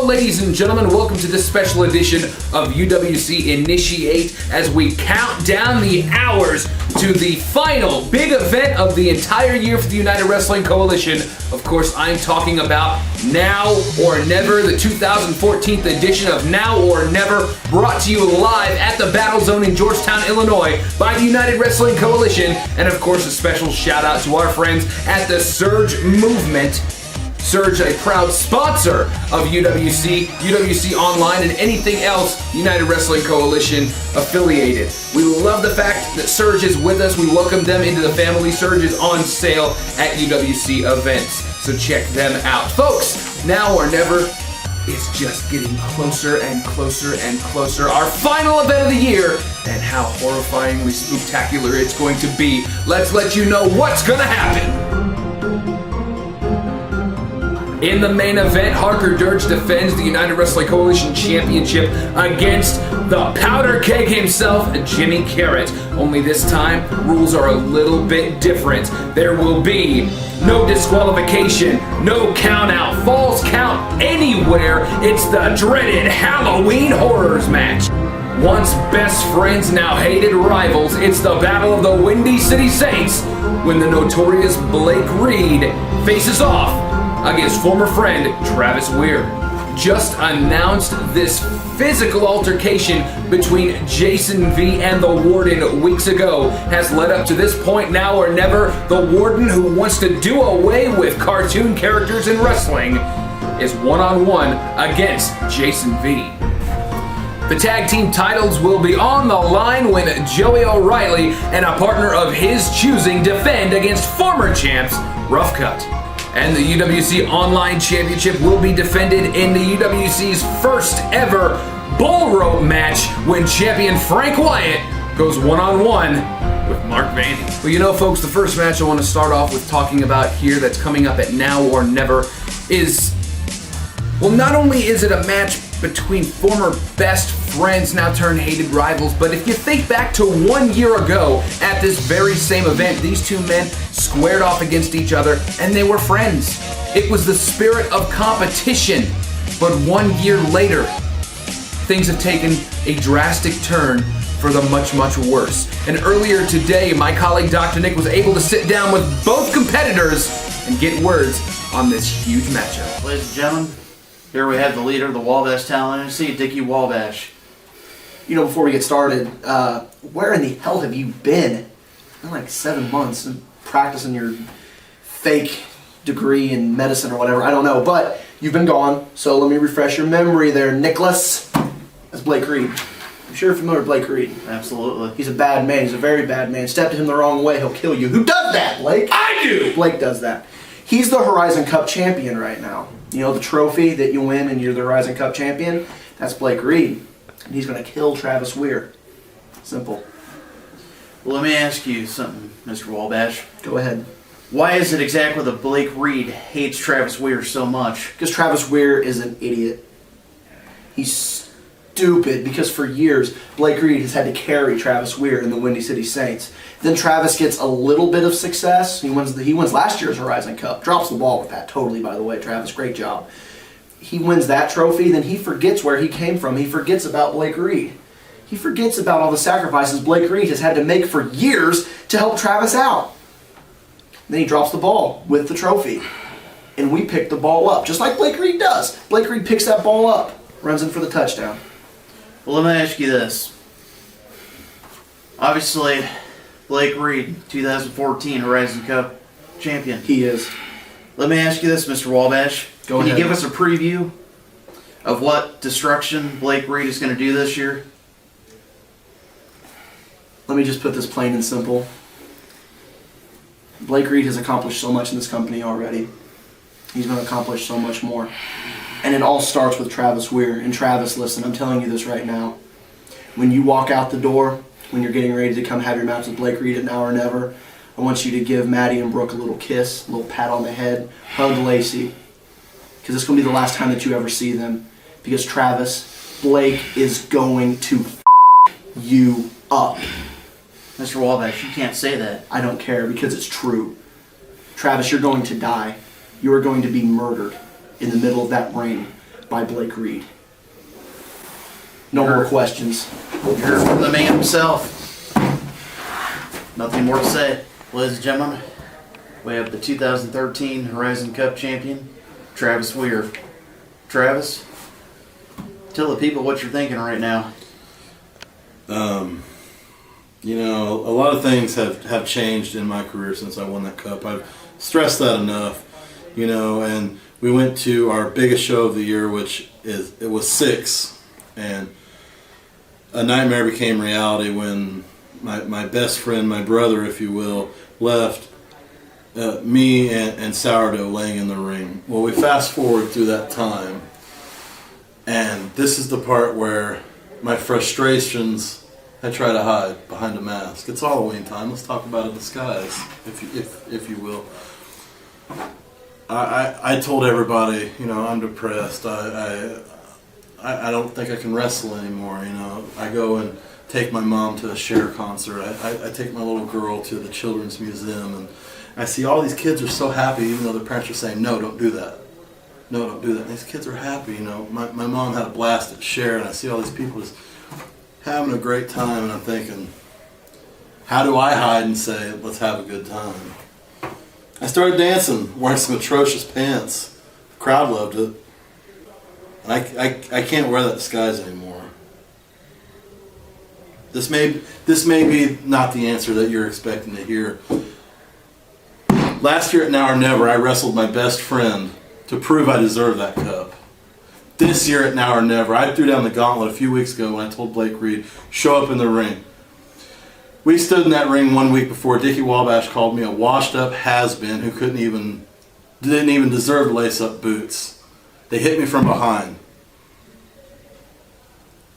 ladies and gentlemen, welcome to this special edition of UWC Initiate as we count down the hours to the final big event of the entire year for the United Wrestling Coalition. Of course, I'm talking about Now or Never, the 2014 edition of Now or Never, brought to you live at the Battle Zone in Georgetown, Illinois by the United Wrestling Coalition. And of course, a special shout out to our friends at the Surge Movement. Surge, a proud sponsor of UWC Online, and anything else United Wrestling Coalition affiliated. We love the fact that Surge is with us. We welcome them into the family. Surge is on sale at UWC events, so check them out. Folks, Now or Never is just getting closer and closer and closer. Our final event of the year, and how horrifyingly spectacular it's going to be. Let's let you know what's going to happen. In the main event, Harker Dirge defends the United Wrestling Coalition Championship against the powder keg himself, Jimmy Karryt. Only this time, rules are a little bit different. There will be no disqualification, no count out, false count anywhere. It's the dreaded Halloween Horrors match. Once best friends, now hated rivals, it's the Battle of the Windy City Saints when the notorious Blake Reed faces off against former friend Travis Weir. Just announced this physical altercation between Jason V and the Warden weeks ago has led up to this point. Now or never, the Warden, who wants to do away with cartoon characters in wrestling, is one-on-one against Jason V. The tag team titles will be on the line when Joey O'Reilly and a partner of his choosing defend against former champs Rough Cut. And the UWC Online Championship will be defended in the UWC's first ever bull rope match when champion Frank Wyatt goes one-on-one with Mark Vandy. Well, you know, folks, the first match I want to start off with talking about here that's coming up at Now or Never is, well, not only is it a match between former best friends, now turned hated rivals, but if you think back to 1 year ago at this very same event, these two men squared off against each other and they were friends. It was the spirit of competition, but 1 year later, things have taken a drastic turn for the much, much worse. And earlier today, my colleague Dr. Nick was able to sit down with both competitors and get words on this huge matchup. Ladies and gentlemen, here we have the leader of the Wabash Talent Agency, Dickie Wabash. You know, before we get started, where in the hell have you been? In like 7 months practicing your fake degree in medicine or whatever. I don't know, but you've been gone. So let me refresh your memory there, Nicholas. That's Blake Reed. I'm sure you're familiar with Blake Reed. Absolutely. He's a bad man. He's a very bad man. Step to him the wrong way, he'll kill you. Who does that, Blake? I do! Blake does that. He's the Horizon Cup champion right now. You know, the trophy that you win and you're the Horizon Cup champion? That's Blake Reed. And he's going to kill Travis Weir. Simple. Well, let me ask you something, Mr. Wabash. Go ahead. Why is it exactly that Blake Reed hates Travis Weir so much? Because Travis Weir is an idiot. He's stupid because for years, Blake Reed has had to carry Travis Weir in the Windy City Saints. Then Travis gets a little bit of success. He wins last year's Horizon Cup. Drops the ball with that totally, by the way. Travis, great job. He wins that trophy, then he forgets where he came from. He forgets about Blake Reed. He forgets about all the sacrifices Blake Reed has had to make for years to help Travis out. Then he drops the ball with the trophy. And we pick the ball up, just like Blake Reed does. Blake Reed picks that ball up, runs in for the touchdown. Well, let me ask you this. Obviously, Blake Reed, 2014 Horizon Cup champion. He is. Let me ask you this, Mr. Wabash. Go Can ahead. you give us a preview of what destruction Blake Reed is going to do this year? Let me just put this plain and simple. Blake Reed has accomplished so much in this company already. He's going to accomplish so much more. And it all starts with Travis Weir. And Travis, listen, I'm telling you this right now. When you walk out the door, when you're getting ready to come have your match with Blake Reed at Now or Never, I want you to give Maddie and Brooke a little kiss, a little pat on the head, hug Lacey. Because it's going to be the last time that you ever see them. Because Travis, Blake is going to you up. Mr. Wabash, you can't say that. I don't care because it's true. Travis, you're going to die. You are going to be murdered in the middle of that ring by Blake Reed. No more questions. You heard from the man himself. Nothing more to say. Ladies and gentlemen, we have the 2013 Horizon Cup champion, Travis Weir. Travis, tell the people what you're thinking right now. You know, a lot of things have changed in my career since I won that cup. I've stressed that enough, you know, and we went to our biggest show of the year, it was 6, and a nightmare became reality when my best friend, my brother, if you will, left me and Sourdough laying in the ring. Well, we fast forward through that time, and this is the part where my frustrations I try to hide behind a mask. It's Halloween time. Let's talk about a disguise, if you will. I told everybody, you know, I'm depressed. I don't think I can wrestle anymore. You know, I go and take my mom to a Cher concert. I take my little girl to the Children's Museum, and I see all these kids are so happy, even though their parents are saying, no, don't do that. No, don't do that. And these kids are happy, you know. My mom had a blast at Cher, and I see all these people just having a great time, and I'm thinking, how do I hide and say, let's have a good time? I started dancing, wearing some atrocious pants. The crowd loved it. And I can't wear that disguise anymore. This may be not the answer that you're expecting to hear. Last year at Now or Never, I wrestled my best friend to prove I deserved that cup. This year at Now or Never, I threw down the gauntlet a few weeks ago when I told Blake Reed, show up in the ring. We stood in that ring 1 week before Dickie Wabash called me a washed-up has-been who didn't even deserve lace-up boots. They hit me from behind.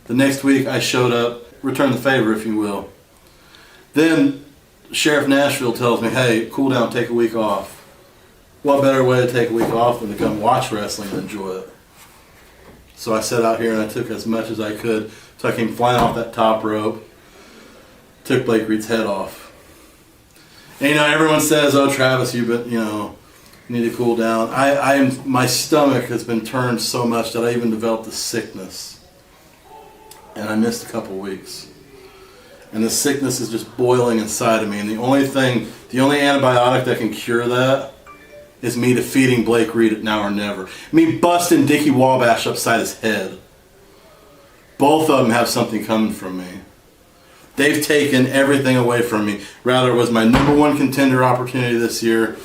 The next week I showed up, returned the favor, if you will. Then Sheriff Nashville tells me, hey, cool down, take a week off. What better way to take a week off than to come watch wrestling and enjoy it? So I sat out here and I took as much as I could. So I came flying off that top rope, took Blake Reed's head off. And you know, everyone says, oh, Travis, you need to cool down. My stomach has been turned so much that I even developed a sickness. And I missed a couple weeks. And the sickness is just boiling inside of me. And the only antibiotic that can cure that is me defeating Blake Reed at Now or Never. Me busting Dickie Wabash upside his head. Both of them have something coming from me. They've taken everything away from me. Rather, it was my #1 contender opportunity this year.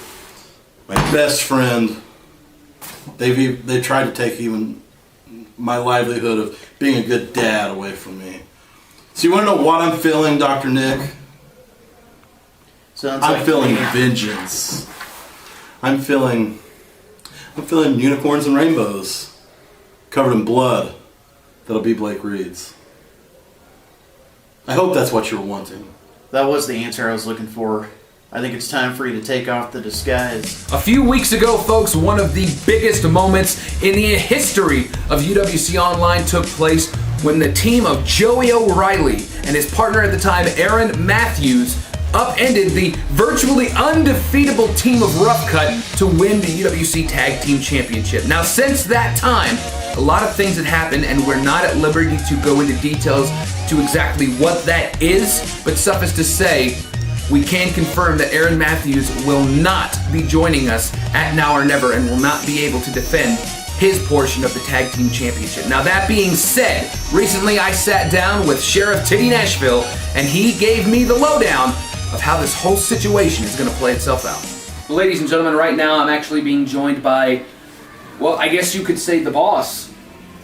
My best friend. They tried to take even my livelihood of being a good dad away from me. So you want to know what I'm feeling, Dr. Nick? I'm feeling vengeance. I'm feeling unicorns and rainbows covered in blood that'll be Blake Reed's. I hope that's what you're wanting. That was the answer I was looking for. I think it's time for you to take off the disguise. A few weeks ago, folks, one of the biggest moments in the history of UWC Online took place when the team of Joey O'Reilly and his partner at the time, Aaron Matthews, upended the virtually undefeatable team of Rough Cut to win the UWC Tag Team Championship. Now, since that time, a lot of things have happened, and we're not at liberty to go into details to exactly what that is, but suffice to say, we can confirm that Aaron Matthews will not be joining us at Now or Never and will not be able to defend his portion of the Tag Team Championship. Now, that being said, recently I sat down with Sheriff Tittie Nashville, and he gave me the lowdown of how this whole situation is going to play itself out. Ladies and gentlemen, right now I'm actually being joined by, well, I guess you could say the boss,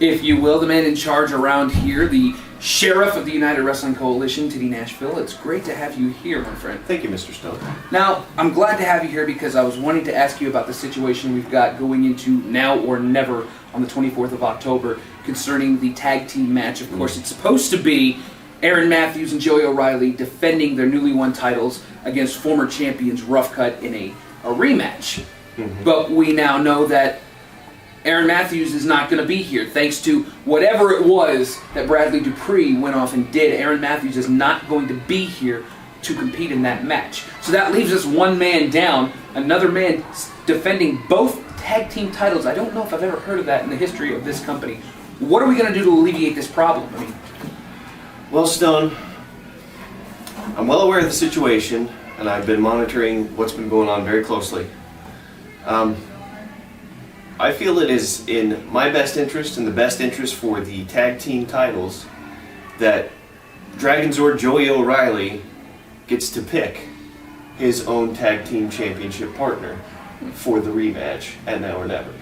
if you will, the man in charge around here, the Sheriff of the United Wrestling Coalition, Tittie Nashville. It's great to have you here, my friend. Thank you, Mr. Stone. Now, I'm glad to have you here because I was wanting to ask you about the situation we've got going into Now or Never on the 24th of October concerning the tag team match. Of course, it's supposed to be Aaron Matthews and Joey O'Reilly defending their newly won titles against former champions Rough Cut in a rematch. Mm-hmm. But we now know that Aaron Matthews is not going to be here. Thanks to whatever it was that Bradley Dupree went off and did, Aaron Matthews is not going to be here to compete in that match. So that leaves us one man down, another man defending both tag team titles. I don't know if I've ever heard of that in the history of this company. What are we going to do to alleviate this problem? I mean, well, Stone, I'm well aware of the situation, and I've been monitoring what's been going on very closely. I feel it is in my best interest and the best interest for the tag team titles that Dragonzord Joey O'Reilly gets to pick his own tag team championship partner for the rematch at Now or Never.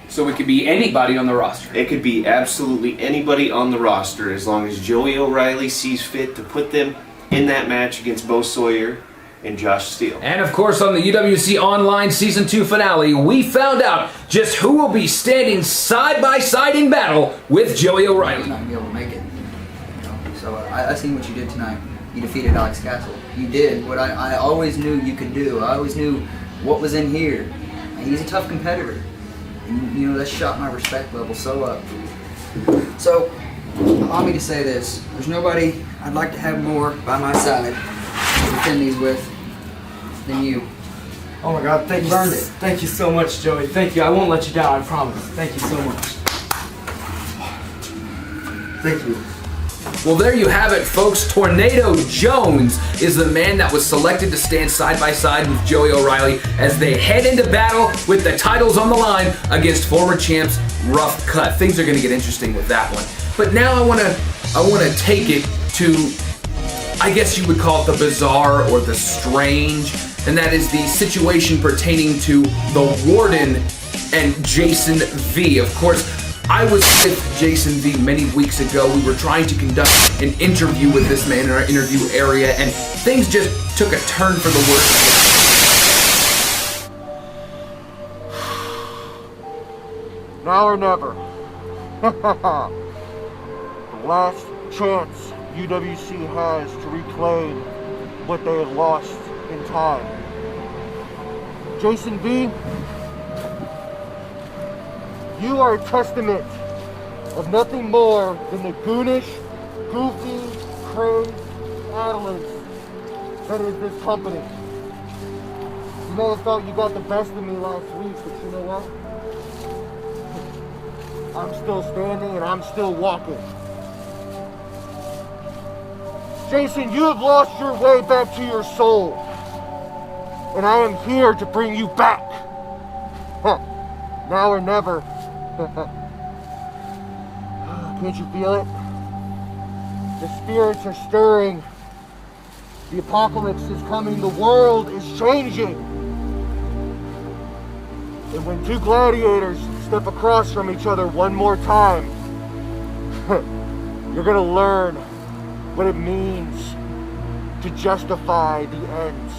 so it could be anybody on the roster. It could be absolutely anybody on the roster as long as Joey O'Reilly sees fit to put them in that match against Bo Sawyer and Josh Steele. And of course, on the UWC Online Season 2 finale, we found out just who will be standing side by side in battle with Joey O'Reilly. Not gonna be able to make it. So I seen what you did tonight. You defeated Alex Castle. You did what I always knew you could do. I always knew what was in here. And he's a tough competitor. And you know, that shot my respect level so up. So, allow me to say this. There's nobody I'd like to have more by my side to defend these with than you. Oh my God, thank you. Burned it. Thank you so much, Joey. Thank you. I won't let you down, I promise. Thank you so much. Thank you. Well, there you have it, folks. Tornado Jones is the man that was selected to stand side by side with Joey O'Reilly as they head into battle with the titles on the line against former champs Rough Cut. Things are going to get interesting with that one. But now I want to take it to, I guess you would call it the bizarre or the strange, and that is the situation pertaining to the Warden and Jason V. Of course, I was with Jason V many weeks ago. We were trying to conduct an interview with this man in our interview area, and things just took a turn for the worse. Now or never. The last chance UWC has to reclaim what they have lost in time. Jason V, you are a testament of nothing more than the goonish, goofy, crazed adolescence that is this company. You may have felt you got the best of me last week, but you know what? I'm still standing and I'm still walking. Jason, you have lost your way back to your soul. And I am here to bring you back. Now or never. Can't you feel it? The spirits are stirring. The apocalypse is coming. The world is changing. And when two gladiators step across from each other one more time, you're gonna learn what it means to justify the ends.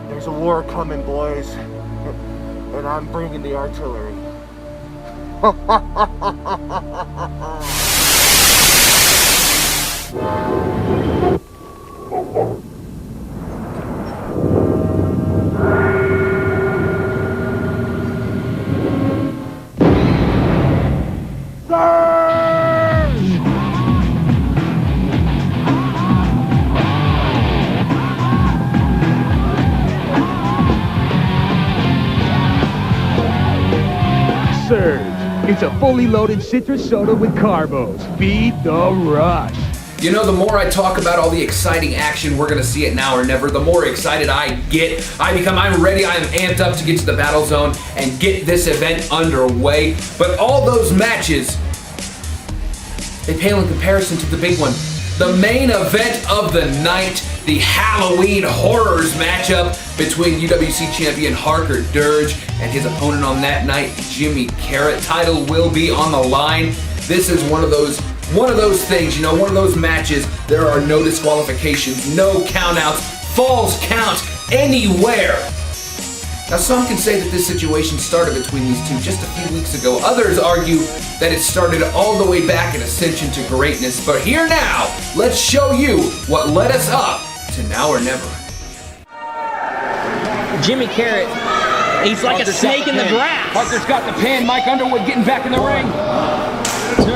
There's a war coming, boys, and I'm bringing the artillery. Surge. It's a fully loaded citrus soda with carbos. Beat the rush. You know, the more I talk about all the exciting action we're going to see at Now or Never, the more excited I get. I'm ready, I am amped up to get to the battle zone and get this event underway. But all those matches, they pale in comparison to the big one. The main event of the night, the Halloween Horrors matchup between UWC champion Harker Dirge and his opponent on that night, Jimmy Karryt. Title will be on the line. This is one of those things, one of those matches. There are no disqualifications, no countouts, falls count anywhere. Now, some can say that this situation started between these two just a few weeks ago. Others argue that it started all the way back in Ascension to Greatness. But here now, let's show you what led us up to Now or Never. Jimmy Karryt He's like a snake in the grass. Harker's got the pin. Mike Underwood getting back in the ring. 2.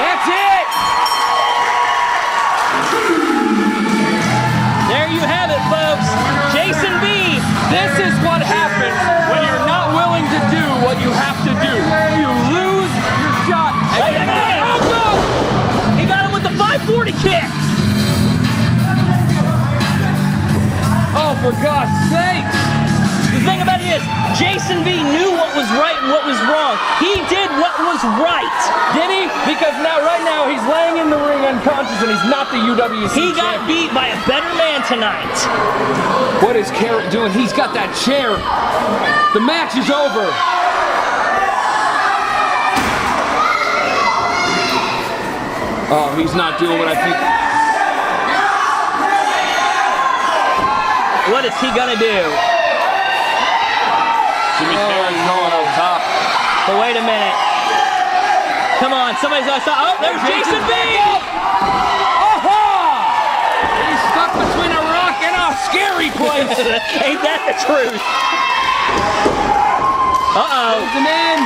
That's it! There you have it, folks. Jason B. This is what happens when you're not willing to do what you have to do. You lose your shot. Oh, God! He got him with the 540 kick. Oh, for God's sake! The thing about it is, Jason V knew what was right and what was wrong. He did what was right. Did he? Because right now he's laying in the ring unconscious and he's not the UWC He got beat by a better man tonight. What is Karryt doing? He's got that chair. The match is over. Oh, he's not doing what I think. What is he gonna do? Jimmy Karryt's going on top. But wait a minute. Come on, somebody's gonna stop. Oh, there's Jason B! Aha! He's stuck between a rock and a scary place. Ain't that the truth? Uh-oh. There's an end.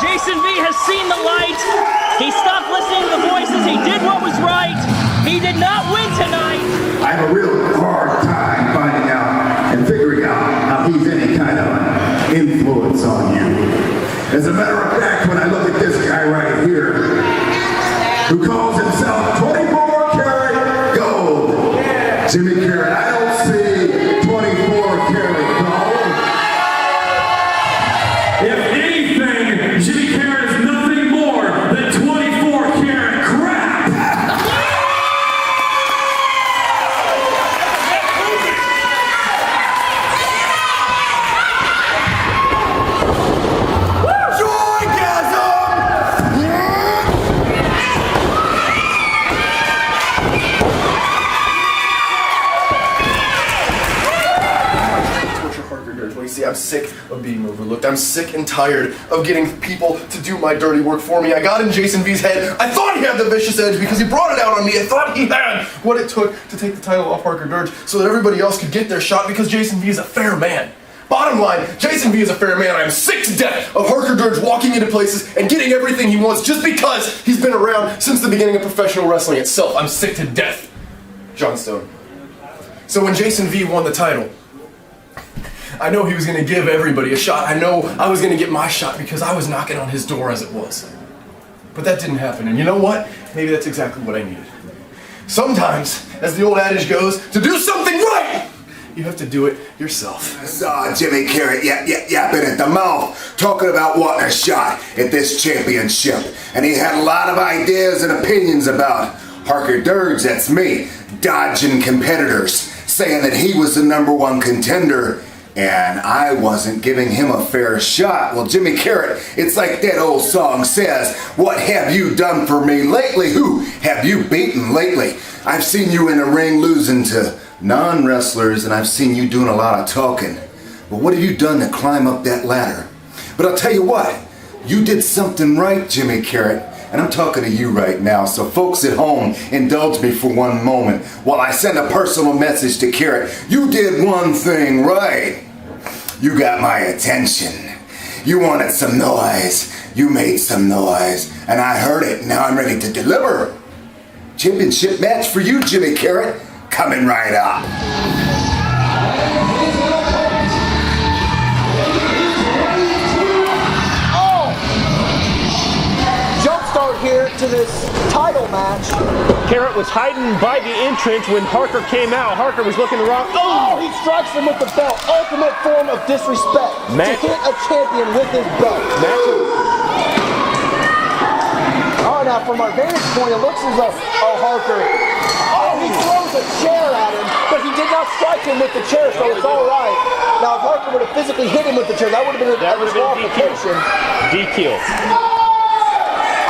Jason V has seen the light. He stopped listening to the voices. He did what was right. He did not win tonight. I have a real hard time finding out and figuring out how he's any kind of influence on you. As a matter of fact, when I look at this guy right here, who calls himself 24 karat gold, Jimmy Karryt, I don't see 24 karat gold. If anything, Jimmy Karryt is nothing more than 24 karat crap. I'm sick of being overlooked. I'm sick and tired of getting people to do my dirty work for me. I got in Jason V's head. I thought he had the vicious edge because he brought it out on me. I thought he had what it took to take the title off Harker Dirge so that everybody else could get their shot because Jason V is a fair man. Bottom line, Jason V is a fair man. I'm sick to death of Harker Dirge walking into places and getting everything he wants just because he's been around since the beginning of professional wrestling itself. I'm sick to death. John Stone. So when Jason V won the title, I know he was going to give everybody a shot. I know I was going to get my shot because I was knocking on his door as it was. But that didn't happen, and you know what? Maybe that's exactly what I needed. Sometimes, as the old adage goes, to do something right, you have to do it yourself. I saw Jimmy Karryt yapping at the mouth, talking about wanting a shot at this championship. And he had a lot of ideas and opinions about Harker Dirge, that's me, dodging competitors, saying that he was the #1 contender, and I wasn't giving him a fair shot. Well, Jimmy Karryt, it's like that old song says, what have you done for me lately? Who have you beaten lately? I've seen you in a ring losing to non-wrestlers, and I've seen you doing a lot of talking. But what have you done to climb up that ladder? But I'll tell you what, you did something right, Jimmy Karryt. And I'm talking to you right now, so folks at home, indulge me for one moment while I send a personal message to Karryt. You did one thing right. You got my attention. You wanted some noise. You made some noise, and I heard it. Now I'm ready to deliver. Championship match for you, Jimmy Karryt, coming right up. Here to this title match. Karryt was hiding by the entrance when Harker came out. Harker was looking around. Oh, he strikes him with the belt. Ultimate form of disrespect. To hit a champion with his belt. All right, now from our vantage point, it looks as though, Harker. Oh, he throws a chair at him, but he did not strike him with the chair, so it's all right. Now, if Harker would have physically hit him with the chair, that would have been a disqualification. DQ.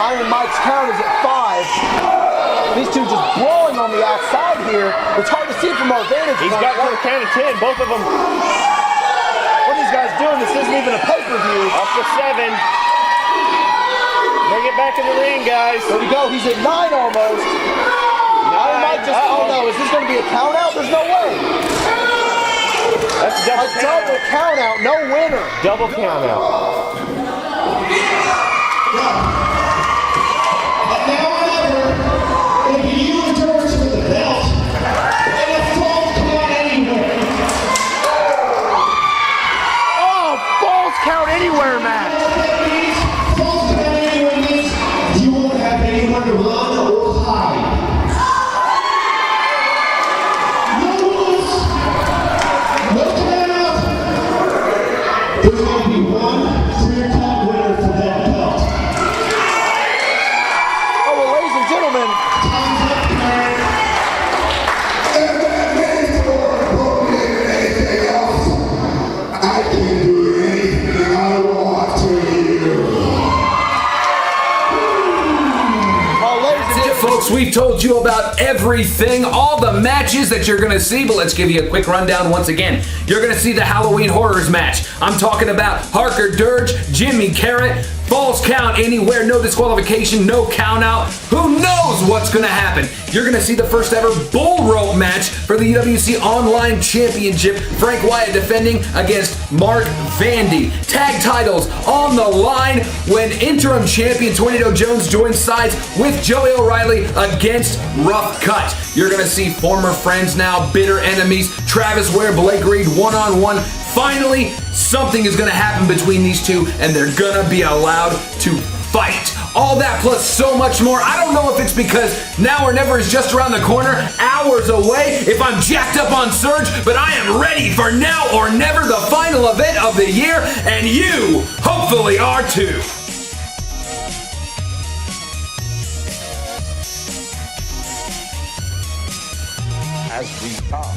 Iron Mike's count is at 5. These two just blowing on the outside here. It's hard to see from our vantage point. He's got to the count of 10, both of them. What are these guys doing? This isn't even a pay-per-view. Up to 7. Bring it back in the ring, guys. There we go. He's at 9 almost. Now he might just. Oh no! Is this going to be a count out? There's no way. That's a double count. Double count out. No winner. Double count out. Count anywhere match. You won't have anyone to run or hide. No rules, no count. There's going to be one clear-cut winner for that belt. Oh well, ladies and gentlemen. Time's up, Karryt. If that means more important than anything else, I can do anything I want to you. That's it, folks. We've told you about everything, all the matches that you're going to see, but let's give you a quick rundown once again. You're going to see the Halloween Horrors match. I'm talking about Harker, Dirge, Jimmy, Karryt, falls count anywhere, no disqualification, no count out. Who knows what's going to happen? You're going to see the first ever bull rope match for the UWC Online Championship. Frank Wyatt defending against Mark Vandy. Tag titles on the line when interim champion Tornado Jones joins sides with Joey O'Reilly against Rough Cut. You're going to see former friends now, bitter enemies, Travis Weir, Blake Reed, one-on-one. Finally, something is going to happen between these two, and they're going to be allowed to fight. All that plus so much more. I don't know if it's because Now or Never is just around the corner, hours away, if I'm jacked up on Surge, but I am ready for Now or Never, the final event of the year, and you hopefully are too. As we talk.